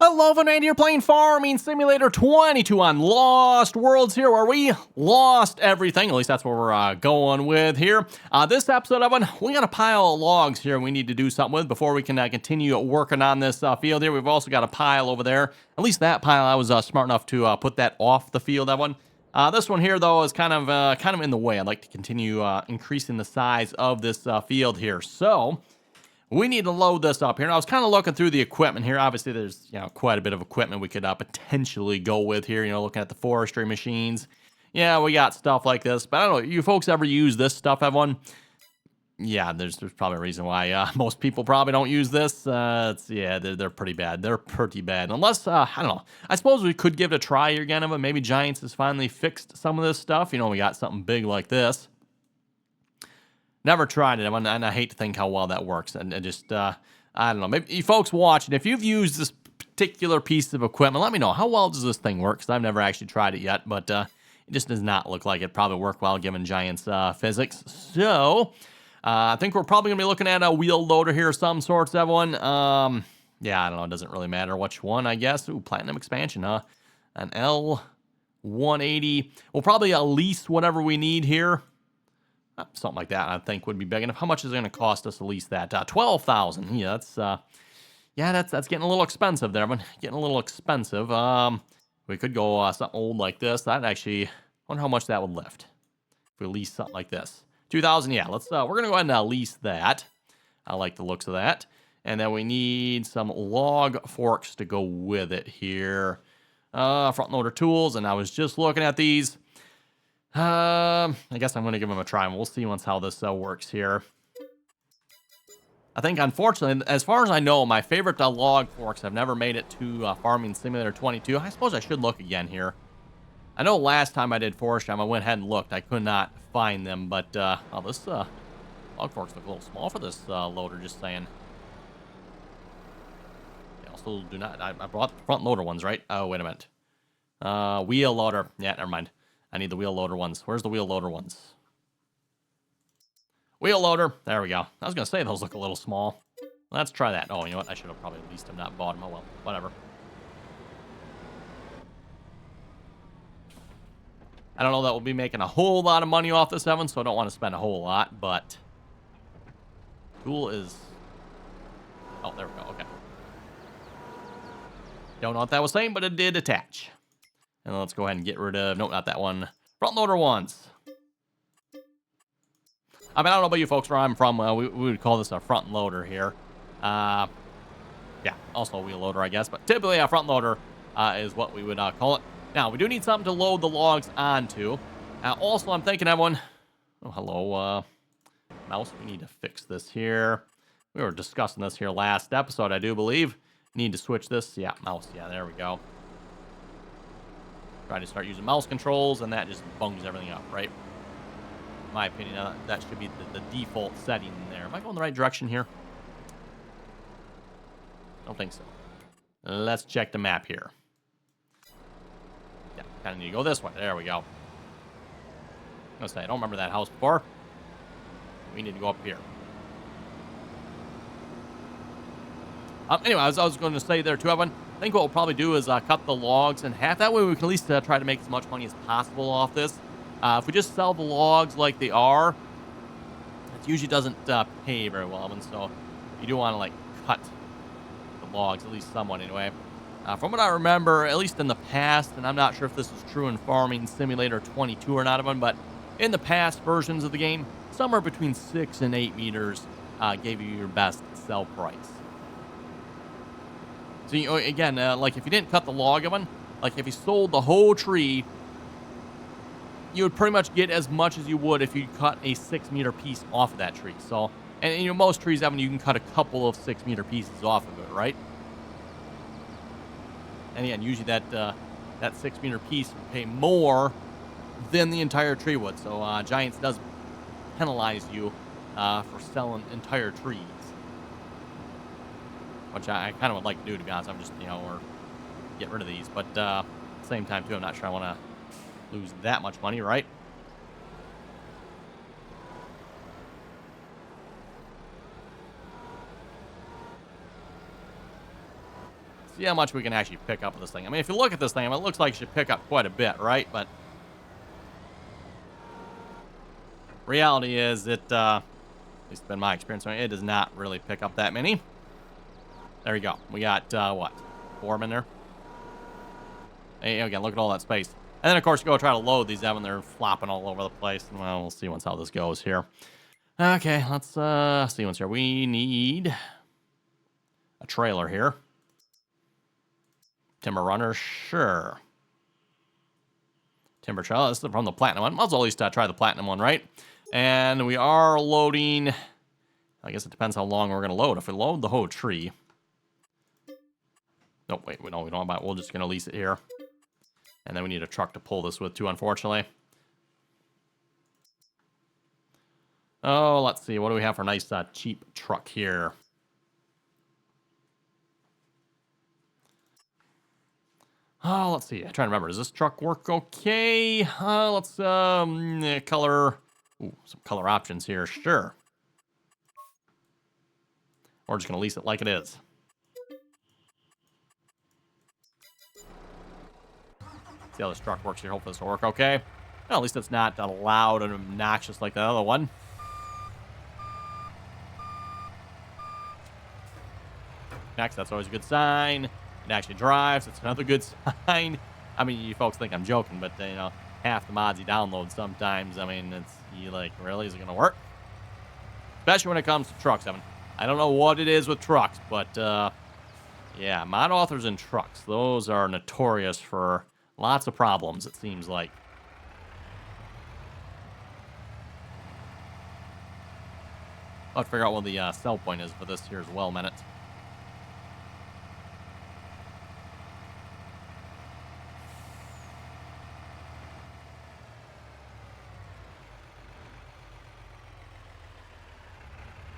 Hello, and you're playing Farming Simulator 22 on Lost Worlds here, where we lost everything. At least that's what we're going with here. This episode of it, we got a pile of logs here we need to do something with before we can continue working on this field here. We've also got a pile over there. At least that pile, I was smart enough to put that off the field, that one. This one here, though, is kind of in the way. I'd like to continue increasing the size of this field here. So we need to load this up here. And I was kind of looking through the equipment here. Obviously, there's quite a bit of equipment we could potentially go with here. Looking at the forestry machines. Yeah, we got stuff like this. But I don't know, you folks ever use this stuff, everyone? Yeah, there's probably a reason why most people probably don't use this. They're pretty bad. They're pretty bad. Unless, I don't know. I suppose we could give it a try here again. But maybe Giants has finally fixed some of this stuff. We got something big like this. Never tried it, and I hate to think how well that works. And just, I don't know. Maybe you folks watching, if you've used this particular piece of equipment, let me know. How well does this thing work? Because I've never actually tried it yet, but it just does not look like it probably work well given Giants physics. So, I think we're probably going to be looking at a wheel loader here of some sorts, everyone. Yeah, I don't know. It doesn't really matter which one, I guess. Ooh, Platinum Expansion, huh? An L180. We'll probably lease whatever we need here. Something like that, I think, would be big enough. How much is it going to cost us to lease that? 12,000. Yeah, that's getting a little expensive there, but getting a little expensive. We could go something old like this. That actually, wonder how much that would lift if we lease something like this. 2,000. Yeah, let's. We're gonna go ahead and lease that. I like the looks of that. And then we need some log forks to go with it here. Front loader tools, and I was just looking at these. I guess I'm going to give them a try, and we'll see once how this works here. I think, unfortunately, as far as I know, my favorite log forks have never made it to Farming Simulator 22. I suppose I should look again here. I know last time I did Forest Jam, I went ahead and looked. I could not find them, but this log forks look a little small for this loader, just saying. They also do not... I brought the front loader ones, right? Oh, wait a minute. Wheel loader. Yeah, never mind. I need the wheel loader ones. Where's the wheel loader ones? Wheel loader. There we go. I was going to say those look a little small. Let's try that. Oh, you know what? I should have probably leased them, not bought them. Oh, well. Whatever. I don't know that we'll be making a whole lot of money off this, Evan, so I don't want to spend a whole lot, but... Tool is... Oh, there we go. Okay. Don't know what that was saying, but it did attach. And let's go ahead and get rid of... Nope, not that one. Front loader ones. I mean, I don't know about you folks where I'm from. We would call this a front loader here. Yeah, also a wheel loader, I guess. But typically a front loader is what we would call it. Now, we do need something to load the logs onto. Also, I'm thinking, everyone... Oh, hello, mouse. We need to fix this here. We were discussing this here last episode, I do believe. Need to switch this. Yeah, mouse. Yeah, there we go. Try to start using mouse controls, and that just bungs everything up, right? In my opinion, that should be the default setting there. Am I going the right direction here? Don't think so. Let's check the map here. Yeah, kind of need to go this way. There we go. I'm going to say, I don't remember that house before. We need to go up here. Anyway, I was going to say there too, Evan. I think what we'll probably do is cut the logs in half. That way we can at least try to make as much money as possible off this. If we just sell the logs like they are, it usually doesn't pay very well. And so you do want to cut the logs, at least somewhat anyway. From what I remember, at least in the past, and I'm not sure if this is true in Farming Simulator 22 or not, but in the past versions of the game, somewhere between 6 and 8 meters gave you your best sell price. So, again, if you didn't cut the log of one, if you sold the whole tree, you would pretty much get as much as you would if you cut a 6-meter piece off of that tree. So, and most trees, Evan, you can cut a couple of 6-meter pieces off of it, right? And again, usually that 6-meter piece would pay more than the entire tree would. So, Giants does penalize you for selling entire trees. Which I kind of would like to do, to be honest. I'm just, or get rid of these. But at the same time, too, I'm not sure I want to lose that much money, right? see how much we can actually pick up with this thing. I mean, if you look at this thing, I mean, it looks like it should pick up quite a bit, right? But reality is it, at least in my experience, it does not really pick up that many. There you go. We got, what, 4 of them in there? Hey, again, look at all that space. And then, of course, you go try to load these out, and they're flopping all over the place. Well, we'll see how this goes here. Okay, let's see what's here. We need a trailer here. Timber runner, sure. Timber trailer, this is from the platinum one. Might as well at least try the platinum one, right? And we are loading. I guess it depends how long we're going to load. If we load the whole tree. No, wait, we don't have that. We're just going to lease it here. And then we need a truck to pull this with, too, unfortunately. Oh, let's see. What do we have for a nice, cheap truck here? Oh, let's see. I'm trying to remember. Does this truck work okay? Let's, color. Ooh, some color options here. Sure. We're just going to lease it like it is. See how this truck works here. Hopefully this will work okay. Well, at least it's not loud and obnoxious like the other one. Next, that's always a good sign. It actually drives. It's another good sign. I mean, you folks think I'm joking, but, you know, half the mods you download sometimes, I mean, you like, really? Is it going to work? Especially when it comes to trucks. I don't know what it is with trucks, but, yeah, mod authors and trucks, those are notorious for lots of problems, it seems like. I'll have to figure out what the sell point is for this here as well, minute.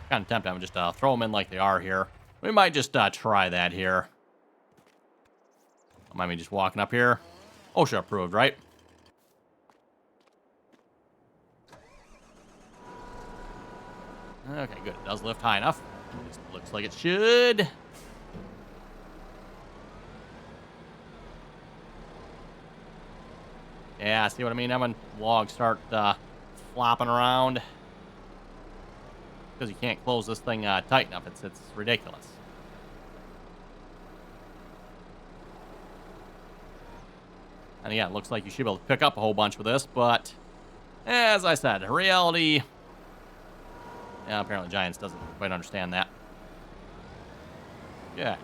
Kind of tempted. I'm just throw them in like they are here. We might just try that here. Mind me just walking up here. OSHA approved, right? Okay, good. It does lift high enough. At least it looks like it should. Yeah, see what I mean? That when logs start flopping around. Because you can't close this thing tight enough. It's ridiculous. And yeah, it looks like you should be able to pick up a whole bunch with this, but as I said, reality, yeah, apparently Giants doesn't quite understand that. Yeah.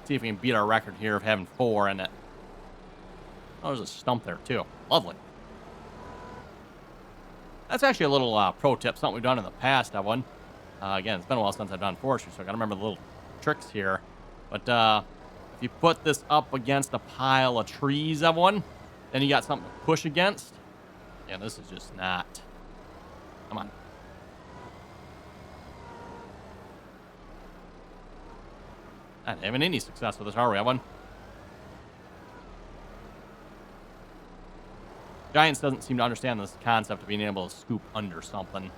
See if we can beat our record here of having 4 in it. Oh, there's a stump there too. Lovely. That's actually a little pro tip, something we've done in the past, that one. Again, it's been a while since I've done forestry, so I gotta remember the little tricks here. But if you put this up against a pile of trees, everyone, then you got something to push against. Yeah, this is just not. Come on. Not having any success with this, are we, everyone? Giants doesn't seem to understand this concept of being able to scoop under something.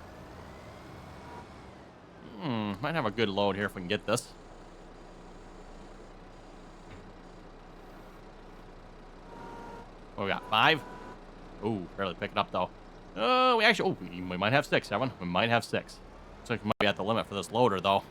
Might have a good load here if we can get this. What we got? 5? Ooh, barely picking up though. Oh, we might have 6, Evan. We might have 6. Looks like we might be at the limit for this loader though.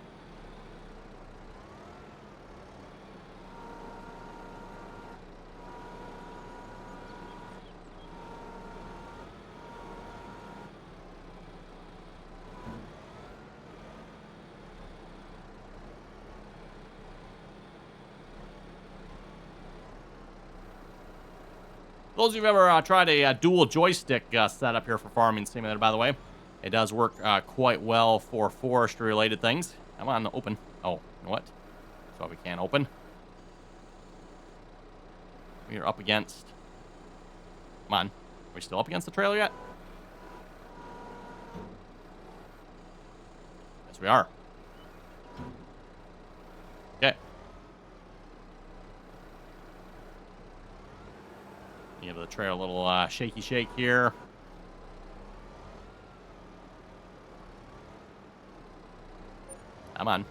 Those of you who've ever tried a dual joystick setup here for Farming Simulator, by the way, it does work quite well for forestry-related things. Come on, open. Oh, you know what? So we can't open. We're up against. Come on. Are we still up against the trailer yet? Yes, we are. Okay. Give the trailer a little shaky shake here. Come on.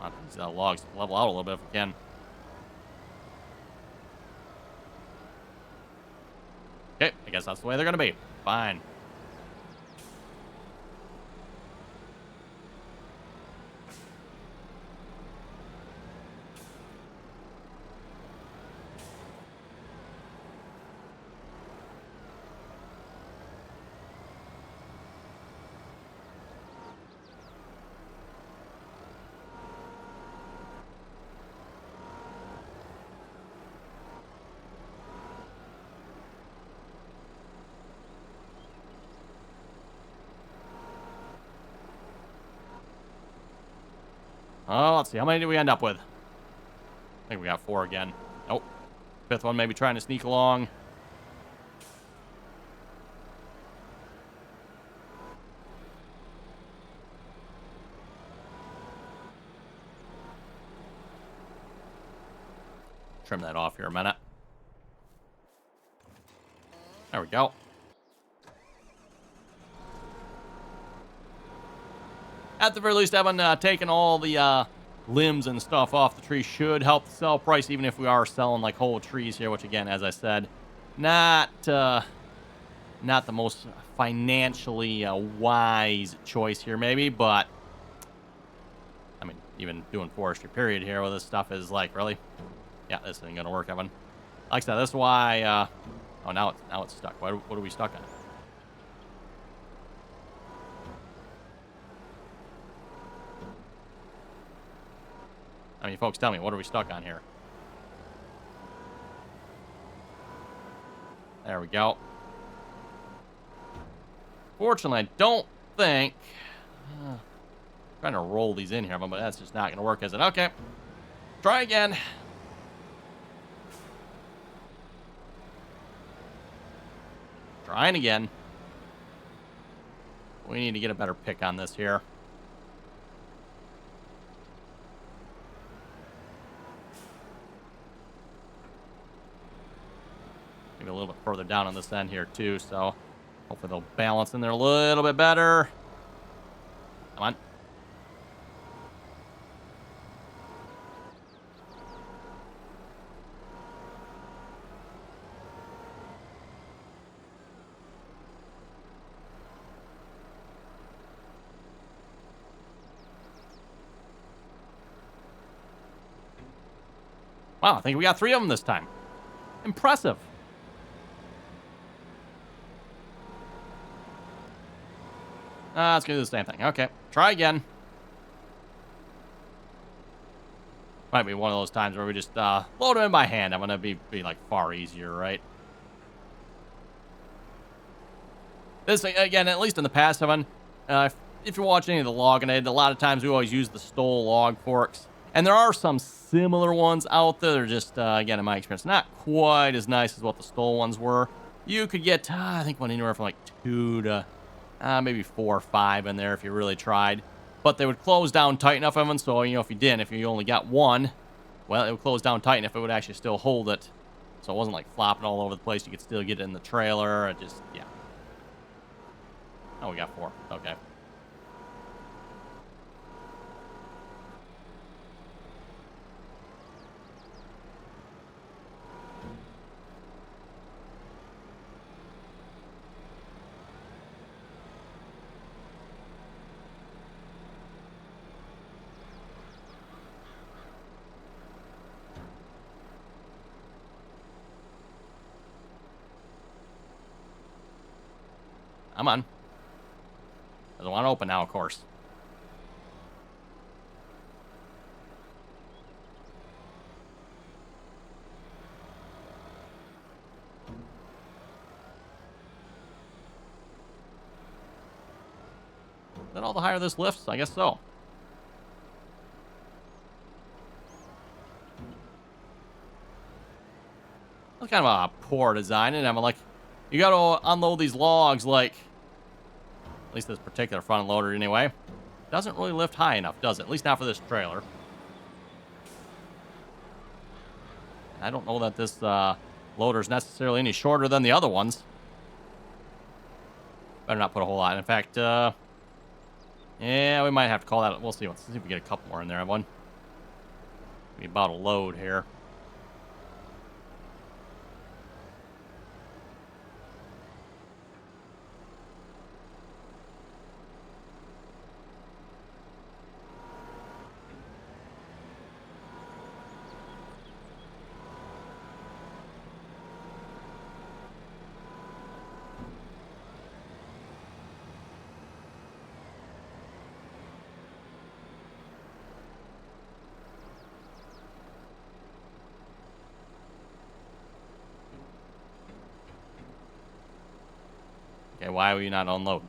Want these logs to level out a little bit if we can. Okay, I guess that's the way they're going to be. Fine. Oh, let's see. How many did we end up with? I think we got 4 again. Nope. 5th one maybe trying to sneak along. Trim that off here a minute. There we go. At the very least, having taken all the limbs and stuff off the tree should help the sell price, even if we are selling like whole trees here, which again, as I said, not the most financially wise choice here, maybe, but I mean, even doing forestry period here with this stuff is like, really? Yeah, this ain't gonna work, Evan. Like I said, that's why, oh, now it's stuck. What are we stuck on? I mean, folks, tell me, what are we stuck on here? There we go. Fortunately, I don't think... trying to roll these in here, but that's just not going to work, is it? Okay. Try again. Trying again. We need to get a better pick on this here. Maybe a little bit further down on this end here, too, so hopefully they'll balance in there a little bit better. Come on. Wow, I think we got 3 of them this time. Impressive. Let's do the same thing. Okay, try again. Might be one of those times where we just load them in by hand. I'm gonna be like far easier, right? This again, at least in the past, Evan. If you're watching any of the logging, a lot of times we always use the Stoll log forks, and there are some similar ones out there. They're just again, in my experience, not quite as nice as what the Stoll ones were. You could get, I think, one anywhere from like 2 to maybe 4 or 5 in there if you really tried. But they would close down tight enough, Evan, so, you know, if you only got one, well, it would close down tight enough, it would actually still hold it. So it wasn't like flopping all over the place. You could still get it in the trailer. It just, yeah. Oh, we got 4. Okay. Come on. Doesn't want to open now, of course. Is that all the higher this lifts? I guess so. That's kind of a poor design, and I'm like, you got to unload these logs like, at least this particular front loader anyway, doesn't really lift high enough, does it? At least not for this trailer. I don't know that this loader is necessarily any shorter than the other ones. Better not put a whole lot. In fact, yeah, we might have to call that. We'll see. Let's see if we get a couple more in there. One. Be about a load here. Okay, why will you not unload?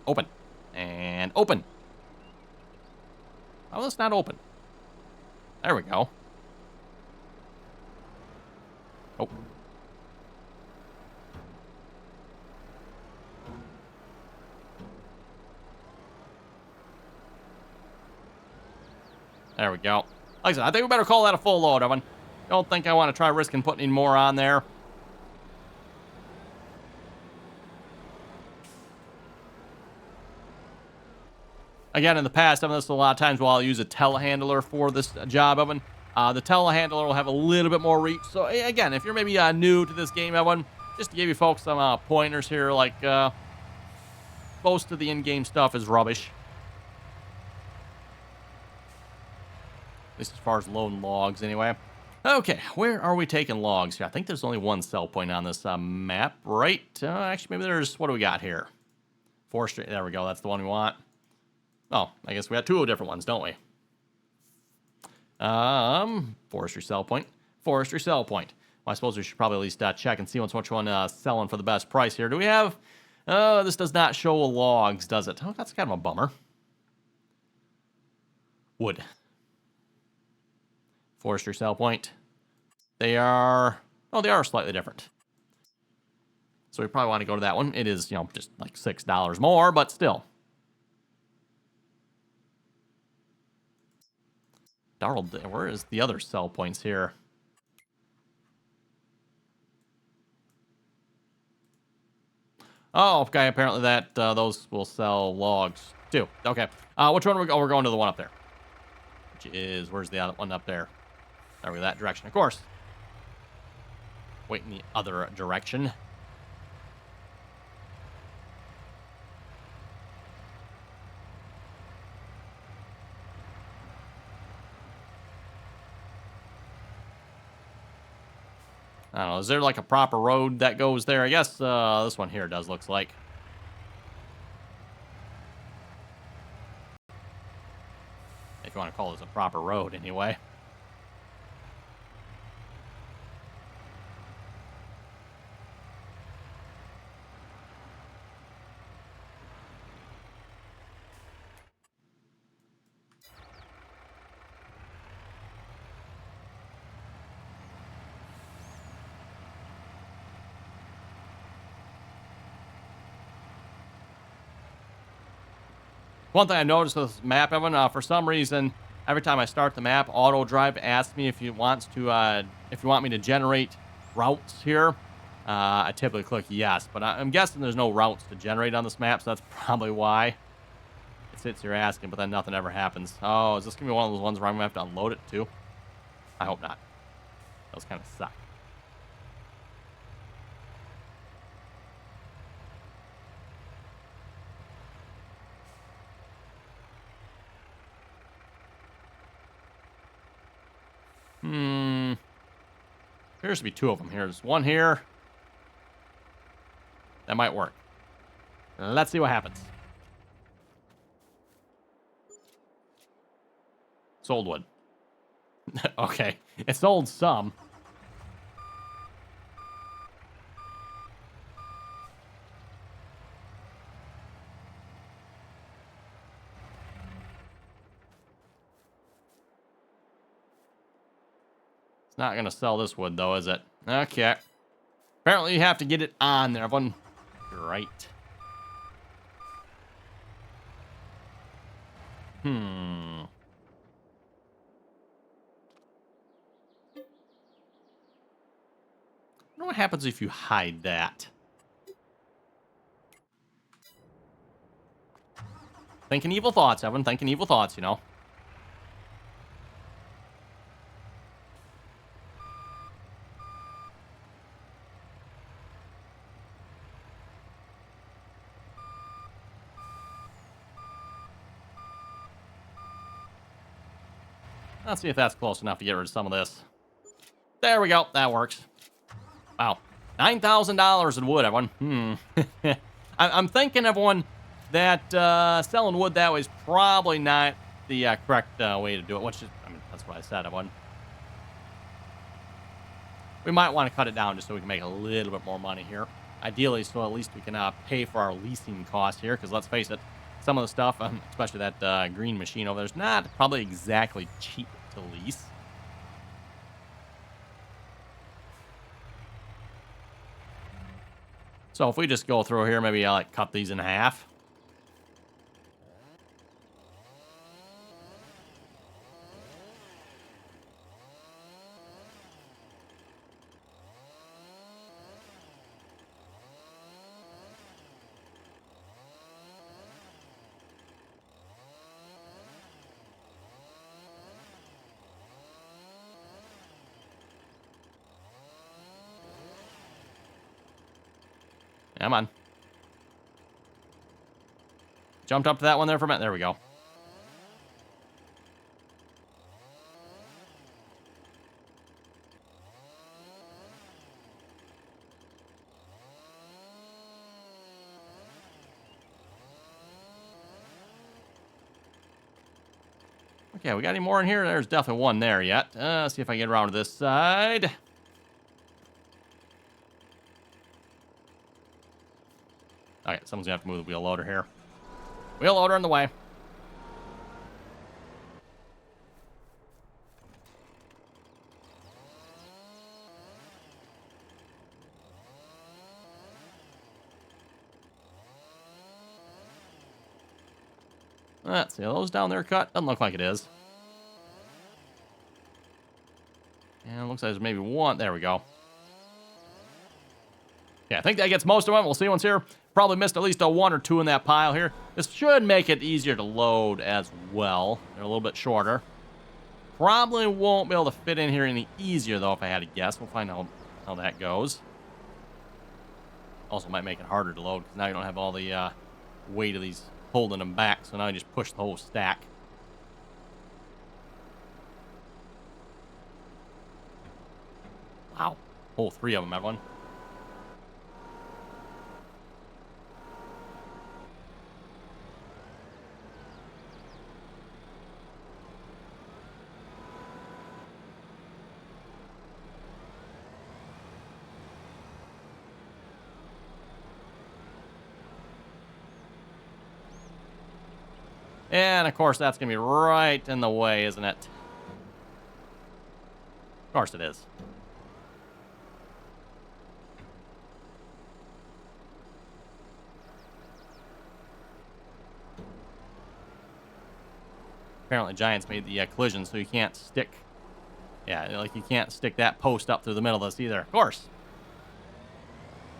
Open. And open. How is this not open? There we go. Oh. There we go. Like I said, I think we better call that a full load, Evan. Don't think I want to try risking putting any more on there. Again, in the past, I've done this a lot of times while I'll use a telehandler for this job, Evan. The telehandler will have a little bit more reach. So, again, if you're maybe new to this game, Evan, just to give you folks some pointers here, like most of the in-game stuff is rubbish. At least as far as loading logs, anyway. Okay, where are we taking logs here? I think there's only one sell point on this map, right? Actually, maybe there's, what do we got here? Forestry, there we go, that's the one we want. Oh, I guess we got two different ones, don't we? Forestry sell point. Forestry sell point. Well, I suppose we should probably at least check and see which one selling for the best price here. Do we have... this does not show logs, does it? Oh, that's kind of a bummer. Wood. Forestry sell point. They are... Oh, they are slightly different. So we probably want to go to that one. It is, just like $6 more, but still. Darrell, where is the other sell points here? Oh, okay. Apparently that those will sell logs too. Okay. Which one are we going? We're going to the one up there. Which is, where's the other one up there? There we go, that direction, of course. Wait in the other direction. I don't know, is there like a proper road that goes there? I guess this one here does, looks like. If you want to call this a proper road, anyway. One thing I noticed with this map, Evan, for some reason, every time I start the map, auto drive asks me if you want me to generate routes here. I typically click yes, but I'm guessing there's no routes to generate on this map, so that's probably why it sits here asking, but then nothing ever happens. Oh, is this gonna be one of those ones where I'm gonna have to unload it too? I hope not. Those kind of suck. Appears to be two of them. Here's one here. That might work. Let's see what happens. Sold wood. Okay. It sold some. It's not going to sell this wood, though, is it? Okay. Apparently, you have to get it on there. Everyone. Great. I wonder what happens if you hide that. Thinking evil thoughts, Evan. Thinking evil thoughts, you know. Let's see if that's close enough to get rid of some of this. There we go. That works. Wow. $9,000 in wood, everyone. I'm thinking, everyone, that selling wood that way is probably not the correct way to do it. Which is, I mean, that's what I said, everyone. We might want to cut it down just so we can make a little bit more money here. Ideally, so at least we can pay for our leasing costs here. Because let's face it, some of the stuff, especially that green machine over there, is not probably exactly cheap to lease. So if we just go through here, maybe I'll like cut these in half. Come on. Jumped up to that one there for a minute. There we go. Okay, we got any more in here? There's definitely one there yet. See if I can get around to this side. Okay, someone's gonna have to move the wheel loader here. Wheel loader in the way. Let's see, are those down there cut? Doesn't look like it is. And it looks like there's maybe one. There we go. Yeah, I think that gets most of them. We'll see once here. Probably missed at least a one or two in that pile here. This should make it easier to load as well. They're a little bit shorter. Probably won't be able to fit in here any easier, though, if I had to guess. We'll find out how that goes. Also might make it harder to load, because now you don't have all the weight of these holding them back. So now you just push the whole stack. Wow. Whole three of them, everyone. And, of course, that's going to be right in the way, isn't it? Of course it is. Apparently, Giants made the collision, so you can't stick... Yeah, like, you can't stick that post up through the middle of this either. Of course.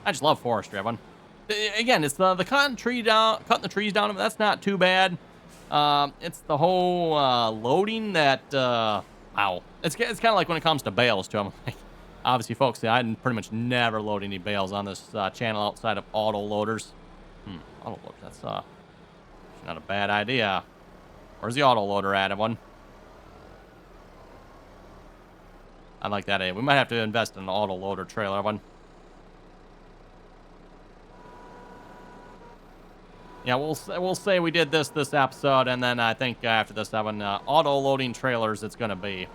I just love forestry, everyone. Again, it's the cutting the trees down. That's not too bad. It's the whole loading that, wow. It's kind of like when it comes to bales, too. Like, obviously, folks, I pretty much never load any bales on this channel outside of auto loaders. Auto loaders, that's not a bad idea. Where's the auto loader at, everyone? I like that idea. We might have to invest in an auto loader trailer, everyone. Yeah, we'll say we did this episode, and then I think after this, having auto-loading trailers, it's going to be.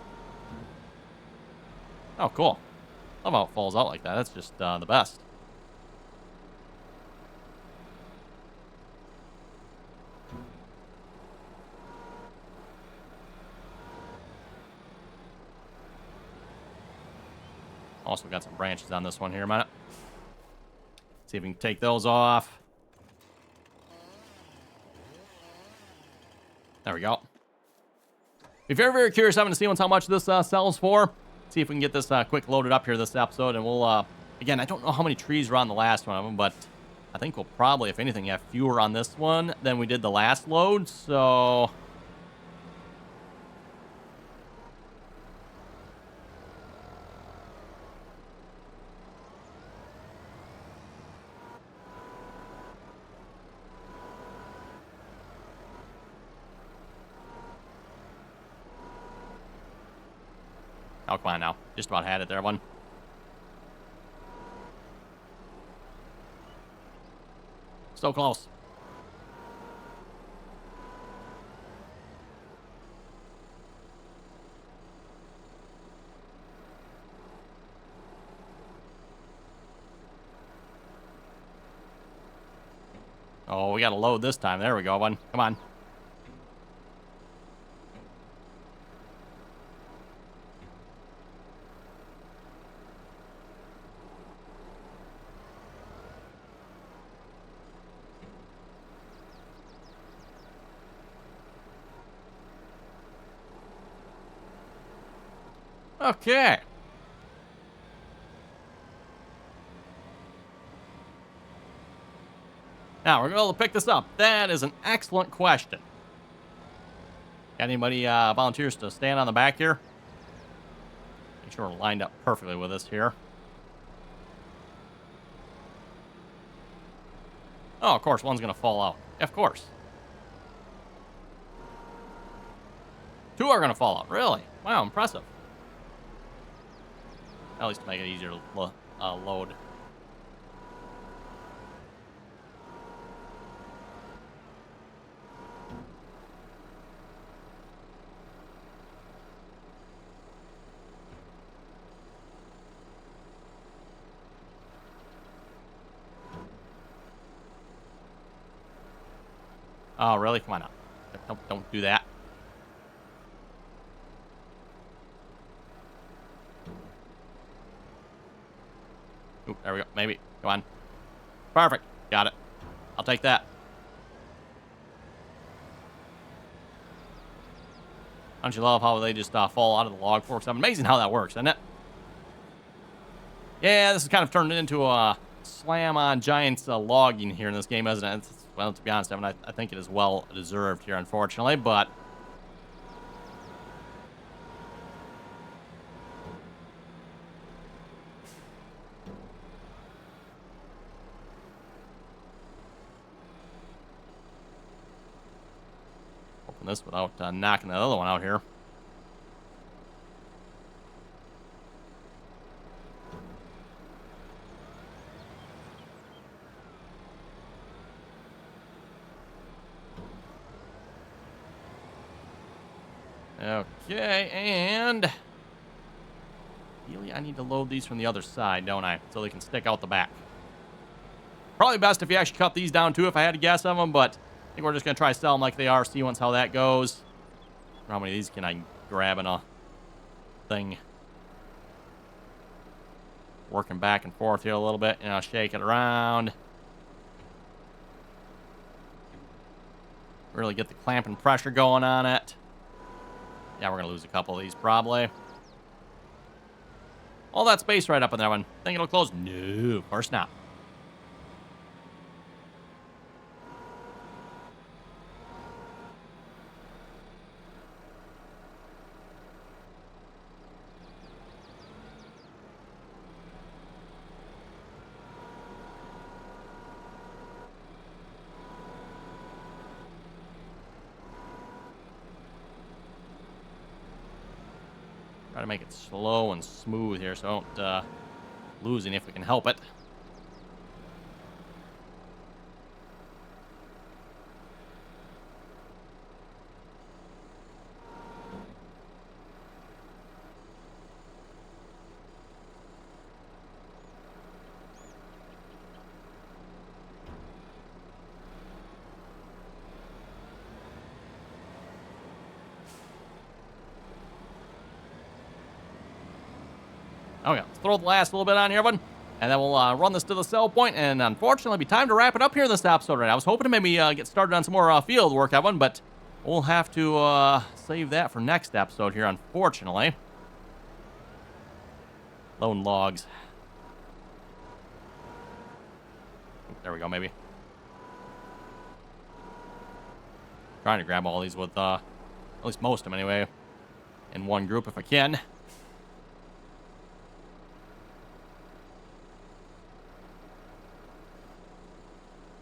Oh, cool. Love how it falls out like that. That's just the best. Also got some branches on this one here a minute. See if we can take those off. There we go. Be very, very curious having to see how much this sells for. See if we can get this quick loaded up here this episode. And we'll, again, I don't know how many trees were on the last one of them, but I think we'll probably, if anything, have fewer on this one than we did the last load, so... Oh, come on now. Just about had it there, one. So close. Oh, we got to load this time. There we go, one. Come on. Okay. Now, we're going to pick this up. That is an excellent question. Got anybody volunteers to stand on the back here? Make sure we're lined up perfectly with this here. Oh, of course, one's going to fall out. Of course. Two are going to fall out. Really? Wow, impressive. At least to make it easier to load. Oh, really? Come on now. Don't do that. Oop, there we go. Maybe. Come on. Perfect. Got it. I'll take that. Don't you love how they just fall out of the log forks? It's amazing how that works, isn't it? Yeah, this is kind of turned into a slam on Giants logging here in this game, isn't it? Well, to be honest, I think it is well deserved here, unfortunately, but... Open this without knocking the other one out here. Okay, and really I need to load these from the other side, don't I? So they can stick out the back. Probably best if you actually cut these down too, if I had to guess of them, but I think we're just going to try to sell them like they are, see once how that goes. How many of these can I grab in a thing? Working back and forth here a little bit, you know, shake it around. Really get the clamping pressure going on it. Yeah, we're going to lose a couple of these, probably. All that space right up in that one. Think it'll close? No, of course not. Try to make it slow and smooth here so I don't lose any if we can help it. Okay, let's throw the last little bit on here, bud. And then we'll run this to the sell point, and unfortunately, it'll be time to wrap it up here in this episode right now. I was hoping to maybe get started on some more field work, Evan, but we'll have to save that for next episode here, unfortunately. Lone logs. There we go, maybe. Trying to grab all these with, at least most of them anyway, in one group if I can.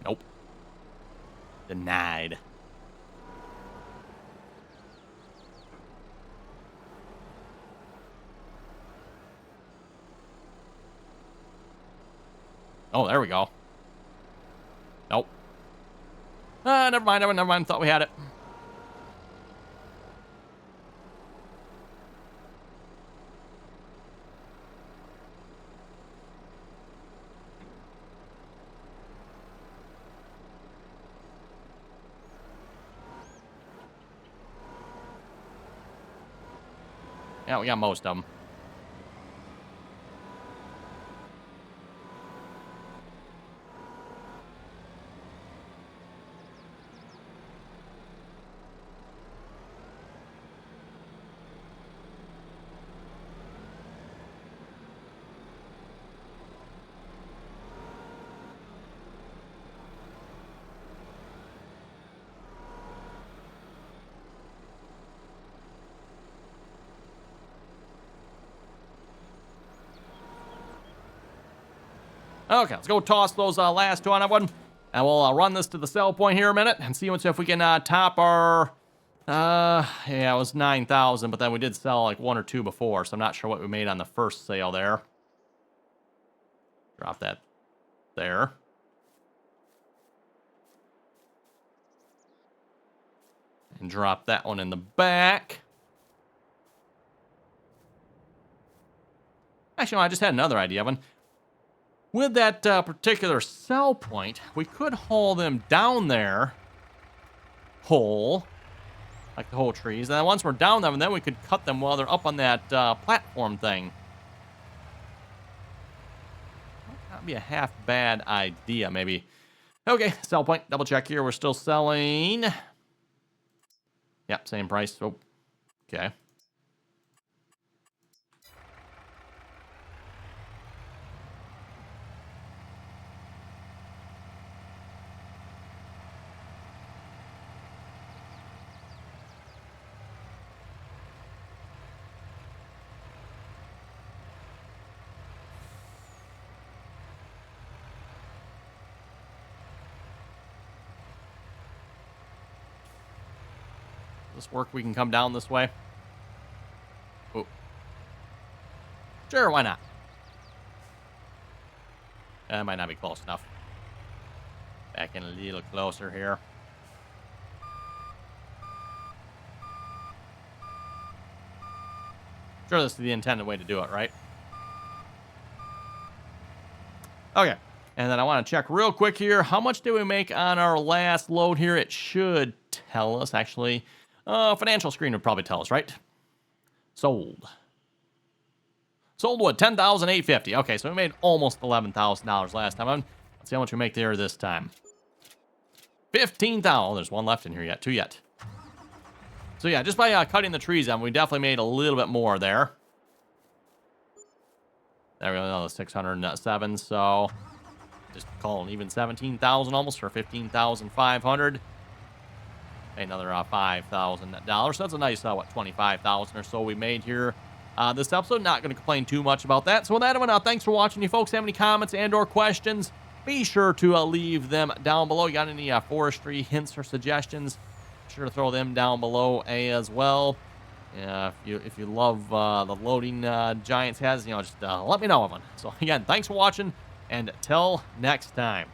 Nope. Denied. Oh, there we go. Nope. Never mind, never mind. Thought we had it. Yeah, we got most of them. Okay, let's go toss those last two on that one. And we'll run this to the sell point here a minute and see if we can top our... yeah, it was 9,000, but then we did sell like one or two before, so I'm not sure what we made on the first sale there. Drop that there. And drop that one in the back. Actually, no, I just had another idea, Evan. With that particular sell point, we could haul them down there whole, like the whole trees. And then once we're down them, then we could cut them while they're up on that platform thing. That'd be a half bad idea, maybe. Okay, sell point, double check here. We're still selling. Yep, same price. Oh, okay. This work, we can come down this way. Oh. Sure, why not? That might not be close enough. Back in a little closer here. Sure, this is the intended way to do it, right? Okay. And then I want to check real quick here. How much did we make on our last load here? It should tell us, actually. Financial screen would probably tell us, right? Sold. Sold what? $10,850. Okay, so we made almost $11,000 last time. Let's see how much we make there this time. $15,000. There's one left in here yet. Two yet. So yeah, just by cutting the trees down, we definitely made a little bit more there. There we go. Another 607. So just call it even 17,000 almost for 15,500. Another $5,000. So that's a nice, what, 25,000 or so we made here. This episode, not going to complain too much about that. So with that, everyone, thanks for watching. You folks have any comments and or questions, be sure to leave them down below. You got any forestry hints or suggestions, be sure to throw them down below as well. If you love the loading Giants has, just let me know, everyone. So again, thanks for watching, and till next time.